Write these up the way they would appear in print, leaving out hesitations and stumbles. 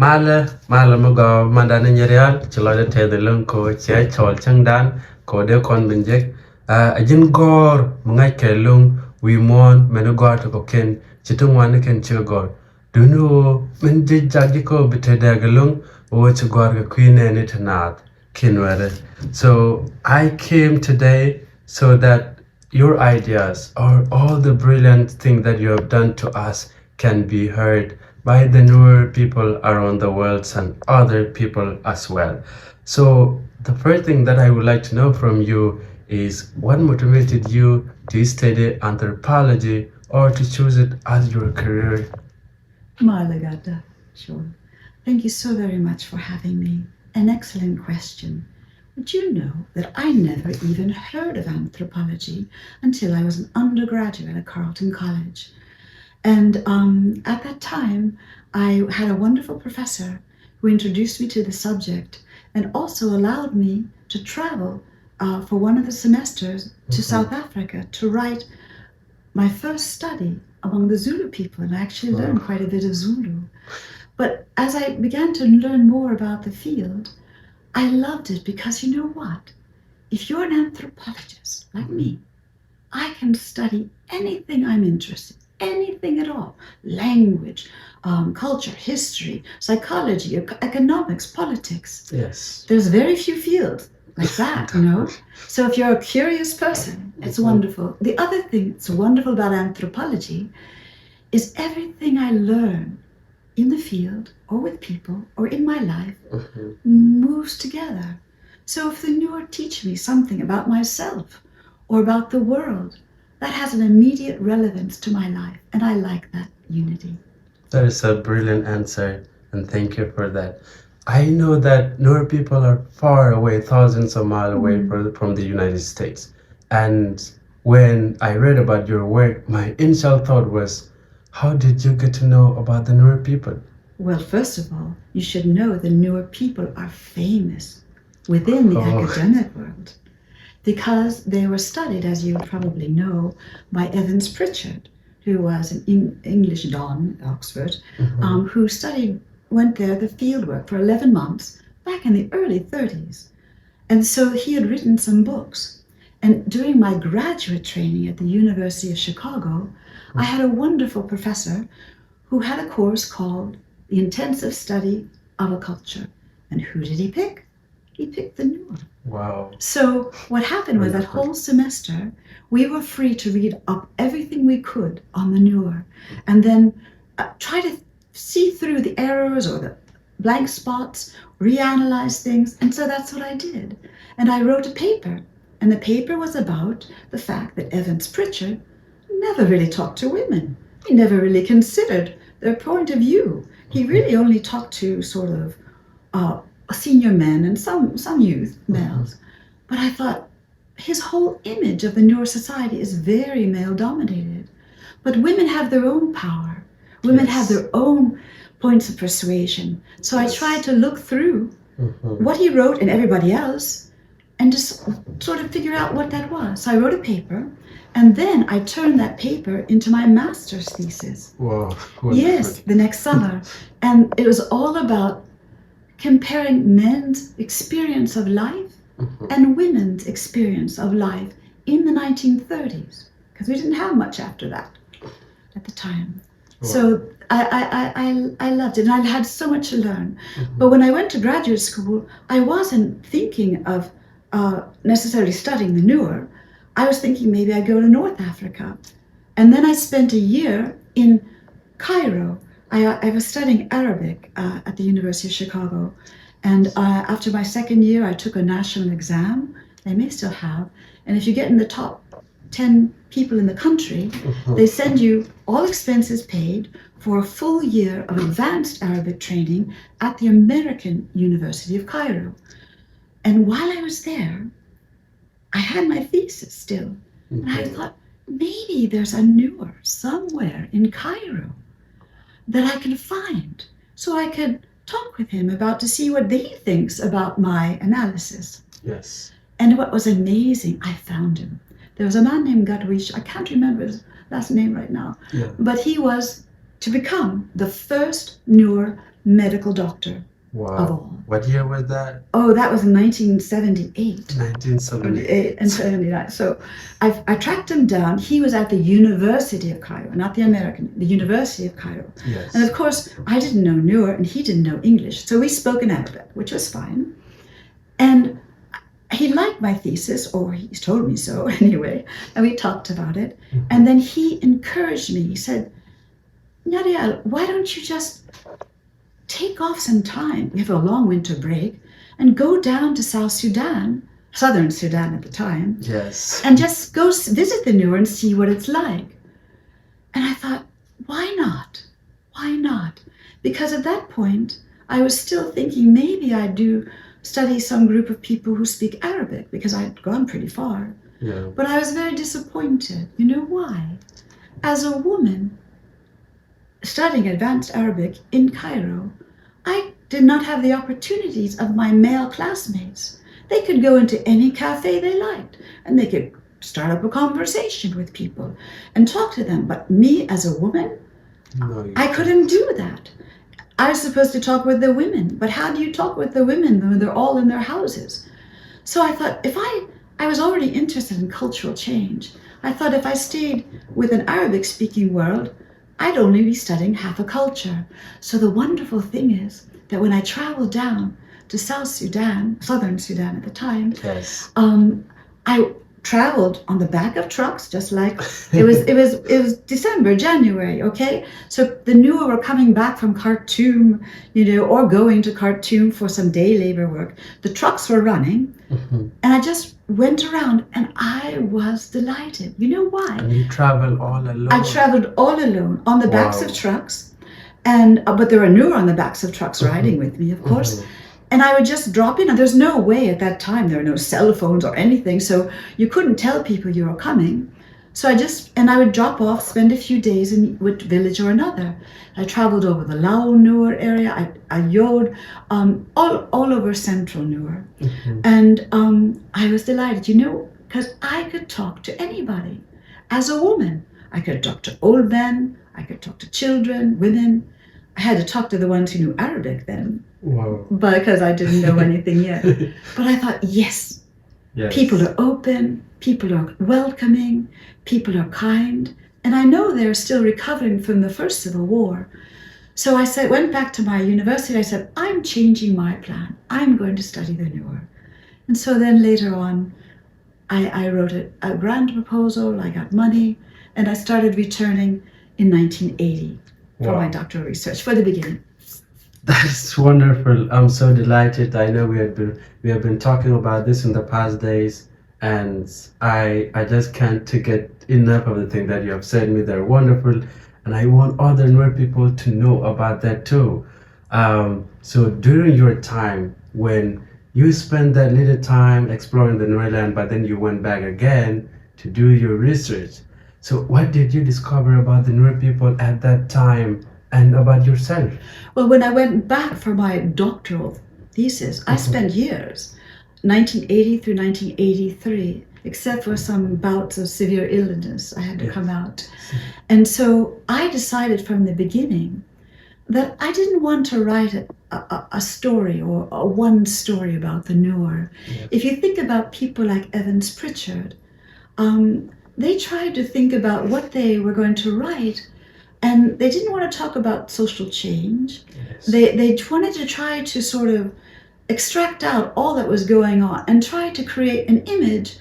Mala Mugo, Mandana Nyerial, Chiloda Te the Lunko, Chia Chol Changdan, Kode Kon Binjek, a Jin Gor, Mungake Lung, we mourn, Menugor to Cocaine, Chitung Wanakan Chilgor. Do you know, Minji Jajiko Bitedagalung, or Chigorga Queen and it Naath, Kinwere. So I came today so that your ideas or all the brilliant things that you have done to us can be heard by the Nuer people around the world and other people as well. So the first thing that I would like to know from you is what motivated you to study anthropology or to choose it as your career? Malagata, sure. Thank you so very much for having me. An excellent question. But you know that I never even heard of anthropology until I was an undergraduate at Carleton College. And at that time, I had a wonderful professor who introduced me to the subject and also allowed me to travel for one of the semesters to South Africa to write my first study among the Zulu people, and I actually learned quite a bit of Zulu. But as I began to learn more about the field, I loved it because you know what? If you're an anthropologist like me, I can study anything I'm interested in, anything at all. Language, culture, history, psychology, economics, politics. Yes. There's very few fields like that, you know? So if you're a curious person, it's wonderful. The other thing that's wonderful about anthropology is everything I learn in the field or with people or in my life moves together. So if the Nuer teach me something about myself or about the world, that has an immediate relevance to my life, and I like that unity. That is a brilliant answer, and thank you for that. I know that Nuer people are far away, thousands of miles away from the United States. And when I read about your work, my initial thought was, how did you get to know about the Nuer people? Well, first of all, you should know the Nuer people are famous within the academic world because they were studied, as you probably know, by Evans Pritchard, who was an English don at Oxford, who went there the field work for 11 months back in the early 30s. And so he had written some books. And during my graduate training at the University of Chicago, I had a wonderful professor who had a course called The Intensive Study of a Culture. And who did he pick? He picked the Nuer. Wow. So what happened was that whole semester, we were free to read up everything we could on the Nuer and then try to see through the errors or the blank spots, reanalyze things. And so that's what I did. And I wrote a paper. And the paper was about the fact that Evans Pritchard never really talked to women. He never really considered their point of view. He really only talked to sort of senior men and some youth males. But I thought his whole image of the Nuer society is very male dominated. But women have their own power. Women have their own points of persuasion. So I tried to look through what he wrote and everybody else and just sort of figure out what that was. So I wrote a paper, and then I turned that paper into my master's thesis. Wow. Yes, the next summer. And it was all about comparing men's experience of life and women's experience of life in the 1930s, because we didn't have much after that at the time. Wow. So I loved it, and I had so much to learn. But when I went to graduate school, I wasn't thinking of necessarily studying the Nuer. I was thinking maybe I'd go to North Africa. And then I spent a year in Cairo. I was studying Arabic at the University of Chicago. And after my second year, I took a national exam. They may still have. And if you get in the top 10 people in the country, they send you all expenses paid for a full year of advanced Arabic training at the American University of Cairo. And while I was there, I had my thesis still. And I thought, maybe there's a Nuer somewhere in Cairo that I can find so I could talk with him about to see what he thinks about my analysis. Yes. And what was amazing, I found him. There was a man named Gadwish, I can't remember his last name right now, but he was to become the first Nuer medical doctor Wow. of all. What year was that? Oh, that was in 1978. 1978. And 79. So I tracked him down. He was at the University of Cairo, not the University of Cairo. Yes. And of course, I didn't know Nuer and he didn't know English. So we spoke in Arabic, which was fine. And he liked my thesis, or he's told me so anyway, and we talked about it. Mm-hmm. And then he encouraged me. He said, Nyariel, why don't you just take off some time, we have a long winter break, and go down to South Sudan, Southern Sudan at the time, yes, and just go visit the Nuer and see what it's like. And I thought, why not? Why not? Because at that point, I was still thinking maybe I'd do study some group of people who speak Arabic, because I'd gone pretty far. Yeah. But I was very disappointed. You know why? As a woman studying advanced Arabic in Cairo, I did not have the opportunities of my male classmates. They could go into any cafe they liked, and they could start up a conversation with people and talk to them. But me as a woman, no, I couldn't do that. I was supposed to talk with the women, but how do you talk with the women when they're all in their houses? So I thought, if I was already interested in cultural change. I thought if I stayed with an Arabic-speaking world, I'd only be studying half a culture. So the wonderful thing is that when I traveled down to South Sudan, Southern Sudan at the time, yes, I traveled on the back of trucks, just like it was December, January, okay? So the Nuer were coming back from Khartoum, or going to Khartoum for some day labor work. The trucks were running, mm-hmm. and I just went around, and I was delighted. You know why? And you travel all alone? I traveled all alone on the backs of trucks, and but there were Nuer on the backs of trucks riding with me, of course. Mm-hmm. And I would just drop in. And there's no way at that time, there were no cell phones or anything, so you couldn't tell people you were coming. So I would drop off, spend a few days in which village or another. I traveled over the Lao Nuer area, I yode all over central Nuer. Mm-hmm. And I was delighted, because I could talk to anybody. As a woman, I could talk to old men, I could talk to children, women. I had to talk to the ones who knew Arabic then. Wow. Because I didn't know anything yet. But I thought, yes, people are open, people are welcoming, people are kind. And I know they're still recovering from the first Civil War. So I went back to my university. I said, I'm changing my plan. I'm going to study the Nuer. And so then later on, I wrote a grant proposal, I got money, and I started returning in 1980 for my doctoral research, for the beginning. That's wonderful. I'm so delighted. I know we have been talking about this in the past days, and I just can't get enough of the things that you have said to me. They're wonderful, and I want other Nuer people to know about that too. So during your time, when you spent that little time exploring the Nuer land, but then you went back again to do your research. So what did you discover about the Nuer people at that time? And about yourself? Well, when I went back for my doctoral thesis, I spent years, 1980 through 1983, except for some bouts of severe illness, I had to come out. And so I decided from the beginning that I didn't want to write a story or one story about the Nuer. Yes. If you think about people like Evans Pritchard, they tried to think about what they were going to write. And they didn't want to talk about social change. Yes. They wanted to try to sort of extract out all that was going on and try to create an image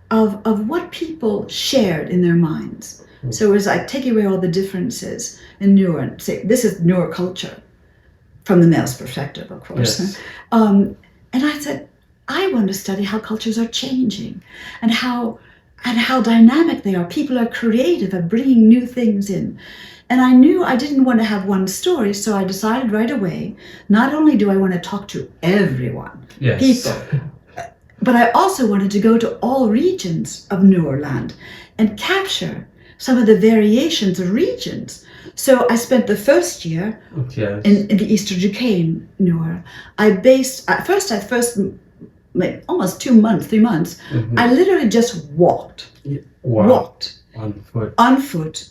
of what people shared in their minds. Mm. So it was like take away all the differences in Nuer and say, this is Nuer culture, from the male's perspective, of course. Yes. And I said, I want to study how cultures are changing and how dynamic they are. People are creative at bringing new things in. And I knew I didn't want to have one story, so I decided right away, not only do I want to talk to everyone, people, but I also wanted to go to all regions of Nuer land and capture some of the variations of regions. So I spent the first year in the Eastern Duquesne Nuer. Almost 2 months, 3 months, mm-hmm. I literally just walked on foot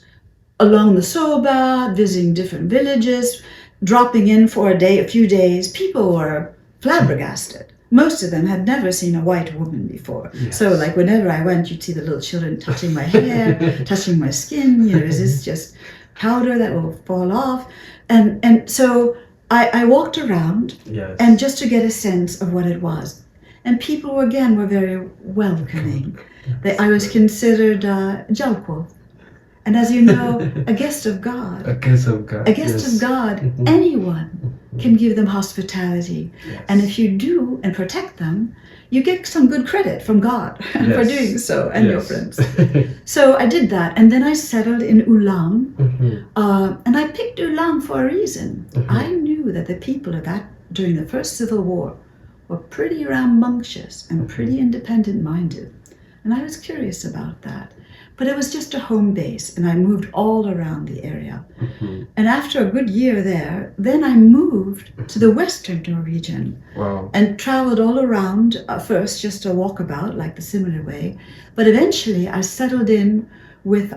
along the Soba, visiting different villages, dropping in for a few days, people were flabbergasted. Most of them had never seen a white woman before. Yes. So like whenever I went, you'd see the little children touching my hair, touching my skin, is this just powder that will fall off? And so I walked around, Yes. and just to get a sense of what it was. And people were very welcoming. I was considered Jalko. And as you know, a guest of God. A guest of God. A guest Yes. of God, Mhm. anyone can give them hospitality. Yes. And if you do and protect them, you get some good credit from God for Yes. doing so, and your Yes. friends. So I did that, and then I settled in Ulam, Mhm. and I picked Ulam for a reason. Mhm. I knew that the people of that during the First Civil War were pretty rambunctious and pretty independent-minded, and I was curious about that. But it was just a home base, and I moved all around the area. Mhm. And after a good year there, then I moved to the Western region Wow. and traveled all around, first just a walkabout, like the similar way. But eventually I settled in with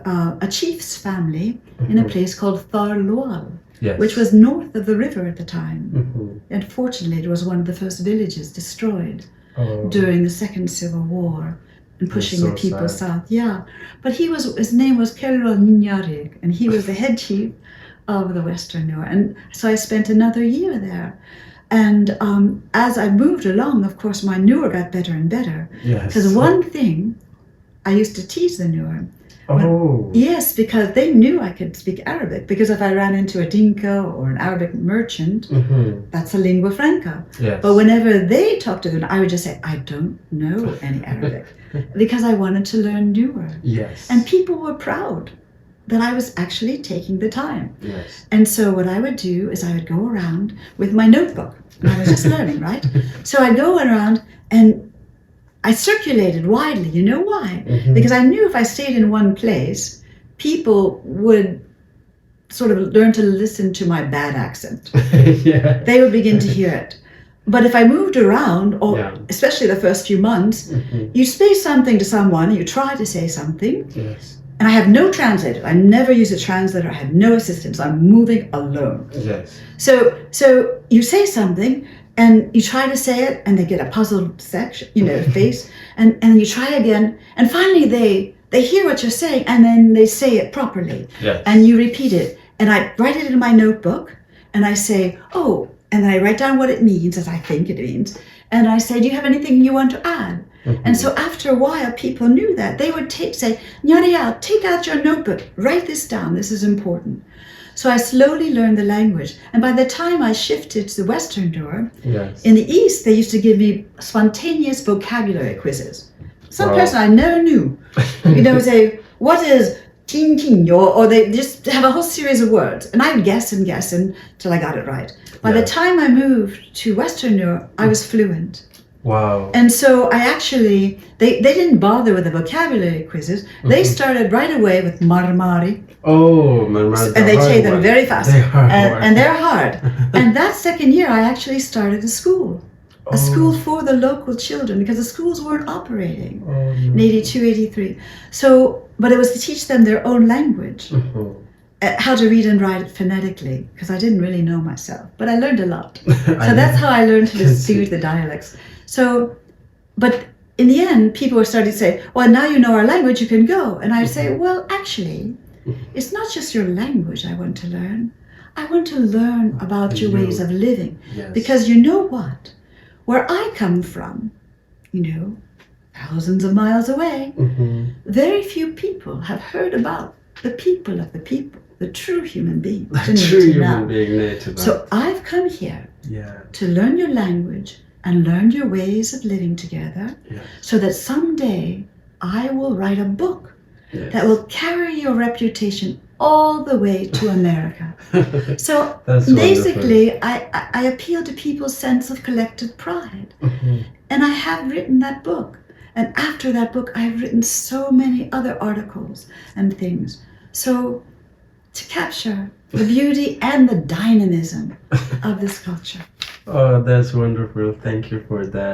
a chief's family in a place called Tharloal, Yes. which was north of the river at the time. Mhm. And fortunately, it was one of the first villages destroyed Oh. during the Second Civil War and pushing so the people sad. south. Yeah, but his name was Kelwa Ninyarig, and he was the head chief of the Western Nuer. And so I spent another year there. And as I moved along, of course, my Nuer got better and better. Yes. Because one thing, I used to tease the Nuer. Oh. Yes, because they knew I could speak Arabic. Because if I ran into a Dinka or an Arabic merchant, Mhm. that's a lingua franca. Yes. But whenever they talked to them, I would just say, I don't know any Arabic. Because I wanted to learn Nuer. Yes. And people were proud that I was actually taking the time. Yes. And so what I would do is I would go around with my notebook. And I was just learning, right? So I'd go around and I circulated widely. You know why? Mhm. Because I knew if I stayed in one place, people would sort of learn to listen to my bad accent. Yeah. They would begin to hear it. But if I moved around, or Yeah. especially the first few months, Mhm. you say something to someone, you try to say something, Yes. and I have no translator. I never use a translator. I have no assistance. I'm moving alone. Yes. So you say something, and you try to say it, and they get a puzzled face, and you try again, and finally they hear what you're saying, and then they say it properly, Yes. and you repeat it, and I write it in my notebook, and I say, oh, and I write down what it means, as I think it means, and I say, do you have anything you want to add? Mhm. And so after a while, people knew that. They would say, Nyariel, take out your notebook, write this down, this is important. So I slowly learned the language. And by the time I shifted to the Western Nuer, Yes. in the East, they used to give me spontaneous vocabulary quizzes. Some Wow. person I never knew, say, what is ting ting, or they just have a whole series of words. And I would guess until I got it right. By the Yeah. time I moved to Western Nuer, I was fluent. Wow. And so I actually, they didn't bother with the vocabulary quizzes. They Mhm. started right away with marmari, Oh, my and they say them very fast, They are hard. and they're hard. And that second year, I actually started a school for the local children, because the schools weren't operating in 82, 83. So, but it was to teach them their own language, Mhm. how to read and write it phonetically, because I didn't really know myself, but I learned a lot. I So that's how I learned to can distinguish see. the dialects. So, but in the end, people were starting to say, well, now you know our language, you can go. And I'd say, well, actually, it's not just your language I want to learn. I want to learn about your ways of living. Yes. Because you know what? Where I come from, thousands of miles away, Mhm. very few people have heard about the people of the people, the true human being. A true human being native. So I've come here Yeah. to learn your language and learn your ways of living together, Yes. so that someday I will write a book Yes. that will carry your reputation all the way to America. So That's basically, I appeal to people's sense of collective pride. Mhm. And I have written that book. And after that book, I've written so many other articles and things. So to capture the beauty and the dynamism of this culture. Oh, that's wonderful. Thank you for that.